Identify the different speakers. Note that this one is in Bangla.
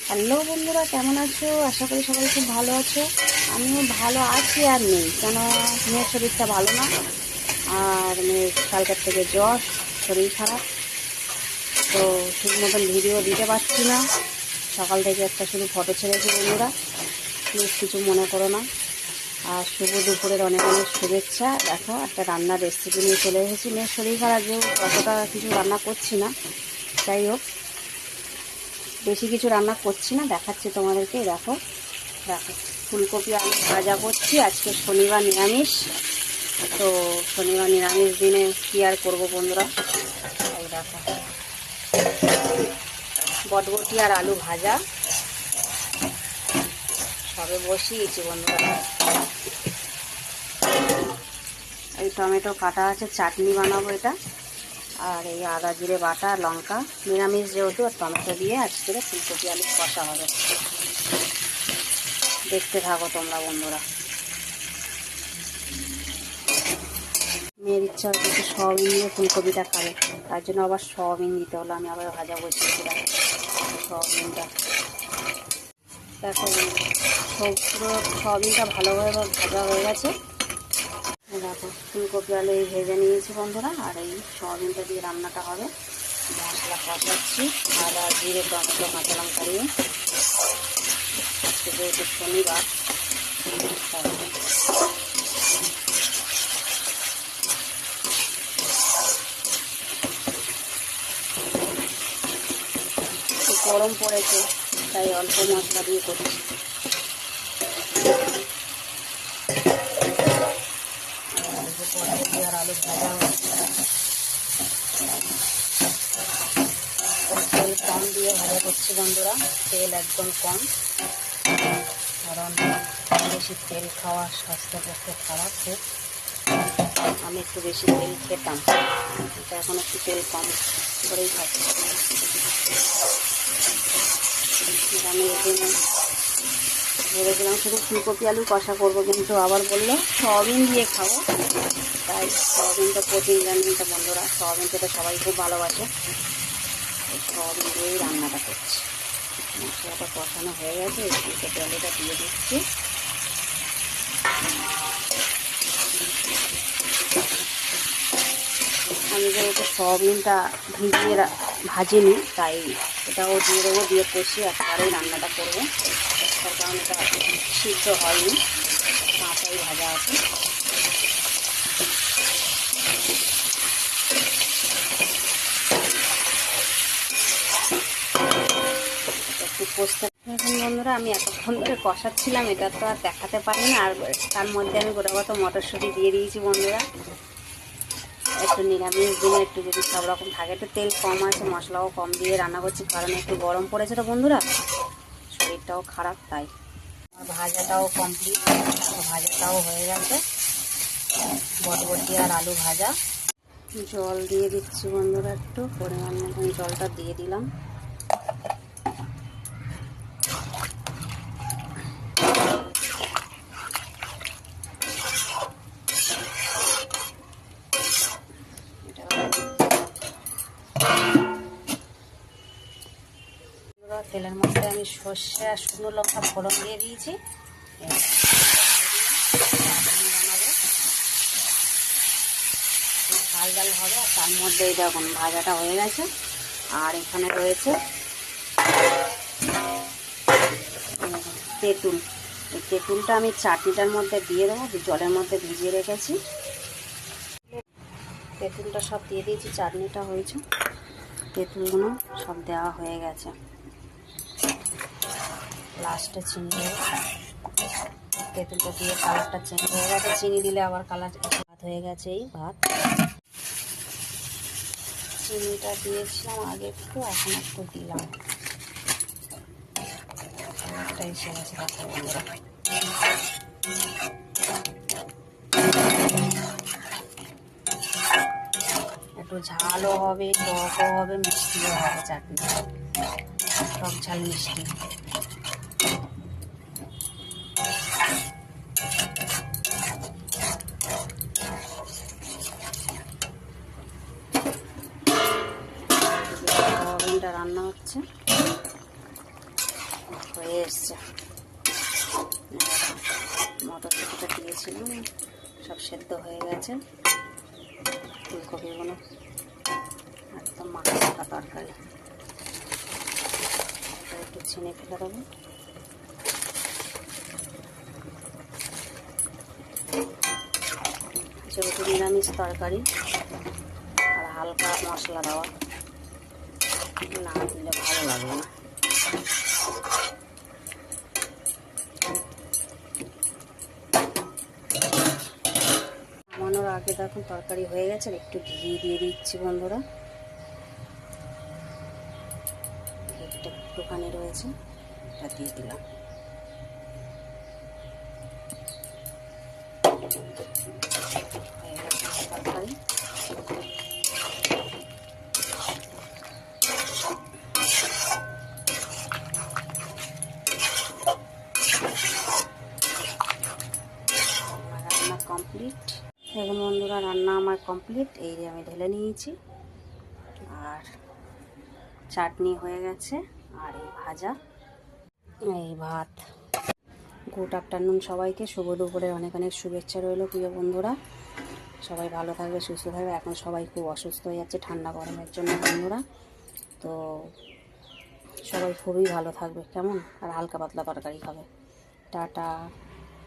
Speaker 1: হ্যালো বন্ধুরা, কেমন আছো? আশা করি সবাই খুব ভালো আছো। আমিও ভালো আছি আর নেই, কেন মেয়ের শরীরটা ভালো না। আর মেয়ের কালকের থেকে জ্বর, শরীর খারাপ, তো ঠিক মতন ভিডিও দিতে পারছি না। সকাল থেকে একটা শুধু ফটো ছেড়েছি বন্ধুরা, প্লিজ কিছু মনে করো না। আর শুভ দুপুরের অনেক অনেক শুভেচ্ছা। দেখো, একটা রান্নার রেসিপি নিয়ে চলে এসেছি। মেয়ের শরীর খারাপ যেহেতু অতটা কিছু রান্না করছি না, যাই হোক বেশি কিছু রান্না করছি না, দেখাচ্ছি তোমাদেরকে। দেখো দেখো ফুলকপি আলু ভাজা করছি। আজকে শনিবার নিরামিষ, তো শনিবার নিরামিষ দিনে কী আর করবো বন্ধুরা। এই দেখো বটবটি আর আলু ভাজা সবে বসিয়েছি বন্ধুরা। এই টমেটো কাটা আছে, চাটনি বানাবো এটা। আর এই আদা জিরে বাটা, লঙ্কা, নিরামিষ যেহেতু, আর টমেটো দিয়ে আজকে ফুলকপি আলু কষা হবে। দেখতে থাকো তোমরা বন্ধুরা। মেয়ের ইচ্ছা হচ্ছে একটু সয়াবিন দিয়ে ফুলকপিটা খাবে, তার জন্য আবার সয়াবিন দিতে হলো। আমি আবার ভাজা বসিয়েছিলাম সয়াবিনটা। দেখো পুরো সয়াবিনটা ভালোভাবে ভাজা হয়ে গেছে। দেখো ফুলকপি আলু এই ভেজে নিয়েছি বন্ধুরা, আর এই সয়াবিনটা দিয়ে রান্নাটা হবে। মশলা কষাচ্ছি, আদা জিরে টমেটো কাঁচা লঙ্কা দিয়ে। আজকে যেহেতু শনিবার, গরম পড়েছে তাই অল্প মশলা দিয়ে করছি। আর আলু ভাজা হচ্ছে, তেল কম দিয়ে ভাজা করছি বন্ধুরা, তেল একদম কম, কারণ বেশি তেল খাওয়া স্বাস্থ্যের পক্ষে খারাপ খুব। আমি একটু বেশি তেল খেতাম, কিন্তু এখন একটু তেল কম করেই খাচ্ছি। আমি এখানে ভেবেছিলাম শুধু ফুলকপি আলু কষা করবো, কিন্তু আবার বললো সয়াবিন দিয়ে খাবো, তাই সয়াবিনটা প্রোটিন জানিটা বন্ধুরা, সয়াবিনটা তো সবাই খুব ভালোবাসে। এই সয়াবিন দিয়েই রান্নাটা করছি। মশলাটা কষানো হয়ে গেছে, এই ফুলকপি আলুটা দিয়ে দিচ্ছি। আমি যেহেতু সয়াবিনটা ভিজিয়ে ভাজিনি, তাই এটাও দিয়ে দেবো, দিয়ে কষি একবারেই রান্নাটা করবো। তার কারণ এটা সিদ্ধ হয়নি, কাঁচাই ভাজা আছে। একটু কষতে এখন বন্ধুরা, আমি এতক্ষণ ধরে কষাচ্ছিলাম, এটা তো আর দেখাতে পারি না। আর তার মধ্যে আমি গোটা মটরশুঁটি দিয়ে দিয়েছি বন্ধুরা। একটু নিরামিষ দিনে একটু যদি সব রকম থাকে, একটু তেল কম আছে, মশলাও কম দিয়ে রান্না করছি, কারণ একটু গরম পড়েছে তো বন্ধুরা, শরীরটাও খারাপ, তাই। আর ভাজাটাও কমপ্লিট, ভাজাটাও হয়ে গেছে, বটবটি আর আলু ভাজা। জল দিয়ে দিচ্ছি বন্ধুরা, একটু পরিমাণ মতন জলটা দিয়ে দিলাম। তেলের মধ্যে আমি সর্ষে আর শুকনো লঙ্কা ফোড়ন দিয়ে দিয়েছি। বানাবো ঝাল ঝাল হবে, আর তার মধ্যে এই দেখুন ভাজাটা হয়ে গেছে। আর এখানে রয়েছে তেঁতুল। এই তেঁতুলটা আমি চাটনিটার মধ্যে দিয়ে দেবো, জলের মধ্যে ভিজিয়ে রেখেছি। তেঁতুলটা সব দিয়ে দিয়েছি, চাটনিটা হয়েছে, তেঁতুলগুলো সব দেওয়া হয়ে গেছে। লাস্টে চিনি দেবো, তেঁতুলটা দিয়ে কালারটা চেঞ্জ হয়ে গেছে, চিনি দিলে আবার কালার ভাত হয়ে গেছে। এই ভাত চিনিটা দিয়েছিলাম আগে একটু, এখন একটু দিলাম, কালারটা এসে গেছে। বন্ধুরা একটু ঝালও হবে, টকও হবে, মিষ্টিও হবে, চাটনিটা টক ঝাল মিষ্টি। সয়াবিনটা রান্না হচ্ছে। হয়ে এসছে। মটরশুঁটিটা দিয়েছিলাম, সব সেদ্ধ হয়ে গেছে। ফুলকপিগুলো একদম মাখা মাখা তরকারি। একটু ছিনে ফেলে দেবো। যেহেতু নিরামিষ তরকারি আর হালকা মশলা দেওয়া, না দিলে ভালো লাগবে না। নামানোর আগে দেখুন তরকারি হয়ে গেছে, একটু ঘি দিয়ে দিচ্ছি বন্ধুরা। ঘিটা একটুখানি রয়েছে, এটা দিয়ে দিলাম। হয়ে গেছে তরকারি। রান্না কমপ্লিট। এখন বন্ধুরা রান্না আমার কমপ্লিট। এই যে আমি ঢেলে নিয়েছি, আর চাটনি হয়ে গেছে, আর এই ভাজা, এই ভাত। গুড আফটারনুন সবাইকে, শুভ দুপুরের অনেক অনেক শুভেচ্ছা রইল প্রিয় বন্ধুরা। সবাই ভালো থাকবে, সুস্থ থাকবে। এখন সবাই খুব অসুস্থ হয়ে যাচ্ছে ঠান্ডা গরমের জন্য বন্ধুরা, তো সবাই খুবই ভালো থাকবে কেমন, আর হালকা পাতলা তরকারি খাবে। টাটা।